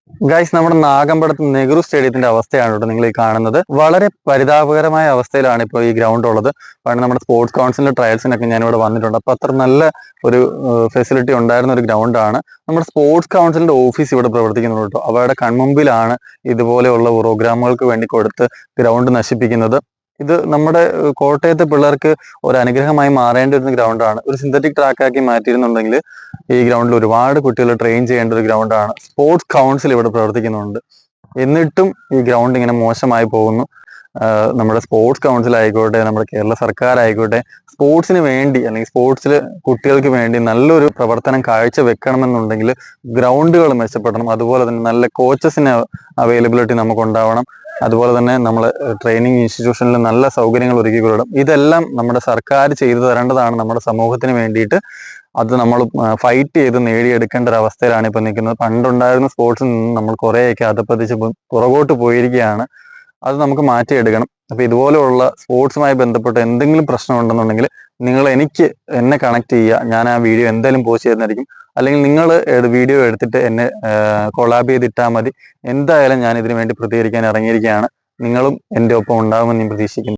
Guys, നമ്മുടെ നാഗമ്പടത്ത് നെഹ്റു സ്റ്റേഡിയത്തിന്റെ അവസ്ഥയാണ് കേട്ടോ നിങ്ങൾ ഈ കാണുന്നത്. വളരെ പരിതാപകരമായ അവസ്ഥയിലാണ് ഇപ്പോൾ ഈ ഗ്രൗണ്ട് ഉള്ളത്. കാരണം നമ്മുടെ സ്പോർട്സ് കൗൺസിലിന്റെ ട്രയൽസിനൊക്കെ ഞാനിവിടെ വന്നിട്ടുണ്ട്. അപ്പൊ അത്ര നല്ല ഒരു ഫെസിലിറ്റി ഉണ്ടായിരുന്ന ഒരു ഗ്രൗണ്ടാണ്. നമ്മുടെ സ്പോർട്സ് കൗൺസിലിന്റെ ഓഫീസ് ഇവിടെ പ്രവർത്തിക്കുന്നുണ്ട് കേട്ടോ. അവരുടെ കൺമുമ്പിലാണ് ഇതുപോലെയുള്ള പ്രോഗ്രാമുകൾക്ക് വേണ്ടി കൊടുത്ത് ഗ്രൗണ്ട് നശിപ്പിക്കുന്നത്. ഇത് നമ്മുടെ കോട്ടയത്തെ പിള്ളേർക്ക് ഒരു അനുഗ്രഹമായി മാറേണ്ട ഒരു ഗ്രൗണ്ടാണ്. ഒരു സിന്തറ്റിക് ട്രാക്കാക്കി മാറ്റിയിരുന്നുണ്ടെങ്കിൽ ഈ ഗ്രൗണ്ടിൽ ഒരുപാട് കുട്ടികൾ ട്രെയിൻ ചെയ്യേണ്ട ഒരു ഗ്രൗണ്ടാണ്. സ്പോർട്സ് കൗൺസിൽ ഇവിടെ പ്രവർത്തിക്കുന്നുണ്ട്, എന്നിട്ടും ഈ ഗ്രൗണ്ട് ഇങ്ങനെ മോശമായി പോകുന്നു. നമ്മുടെ സ്പോർട്സ് കൗൺസിൽ ആയിക്കോട്ടെ, നമ്മുടെ കേരള സർക്കാർ ആയിക്കോട്ടെ, സ്പോർട്സിന് വേണ്ടി അല്ലെങ്കിൽ സ്പോർട്സിൽ കുട്ടികൾക്ക് വേണ്ടി നല്ലൊരു പ്രവർത്തനം കാഴ്ച വെക്കണമെന്നുണ്ടെങ്കിൽ ഗ്രൗണ്ടുകൾ മെച്ചപ്പെടണം. അതുപോലെ തന്നെ നല്ല കോച്ചസിന് അവൈലബിലിറ്റി നമുക്ക് ഉണ്ടാവണം. അതുപോലെ തന്നെ നമ്മൾ ട്രെയിനിങ് ഇൻസ്റ്റിറ്റ്യൂഷനിൽ നല്ല സൗകര്യങ്ങൾ ഒരുക്കി കൊടുക്കണം. ഇതെല്ലാം നമ്മുടെ സർക്കാർ ചെയ്തു തരേണ്ടതാണ് നമ്മുടെ സമൂഹത്തിന് വേണ്ടിയിട്ട്. അത് നമ്മൾ ഫൈറ്റ് ചെയ്ത് നേടിയെടുക്കേണ്ട ഒരു അവസ്ഥയിലാണ് ഇപ്പൊ നിൽക്കുന്നത്. പണ്ടുണ്ടായിരുന്ന സ്പോർട്സിൽ നിന്ന് നമ്മൾ കുറേയൊക്കെ അധപ്പതിച്ച് പുറകോട്ട് പോയിരിക്കുകയാണ്. അത് നമുക്ക് മാറ്റിയെടുക്കണം. അപ്പൊ ഇതുപോലെയുള്ള സ്പോർട്സുമായി ബന്ധപ്പെട്ട് എന്തെങ്കിലും പ്രശ്നം ഉണ്ടെന്നുണ്ടെങ്കിൽ നിങ്ങൾ എന്നെ കണക്ട് ചെയ്യുക. ഞാൻ ആ വീഡിയോ എന്തായാലും പോസ്റ്റ് ചെയ്യുന്നതായിരിക്കും. അല്ലെങ്കിൽ നിങ്ങൾ വീഡിയോ എടുത്തിട്ട് എന്നെ കൊളാബ് ചെയ്തിട്ടാൽ മതി. എന്തായാലും ഞാൻ ഇതിനു വേണ്ടി പ്രതികരിക്കാൻ ഇറങ്ങിയിരിക്കുകയാണ്. നിങ്ങളും എൻ്റെ ഒപ്പം ഉണ്ടാകുമെന്ന് ഞാൻ പ്രതീക്ഷിക്കുന്നു.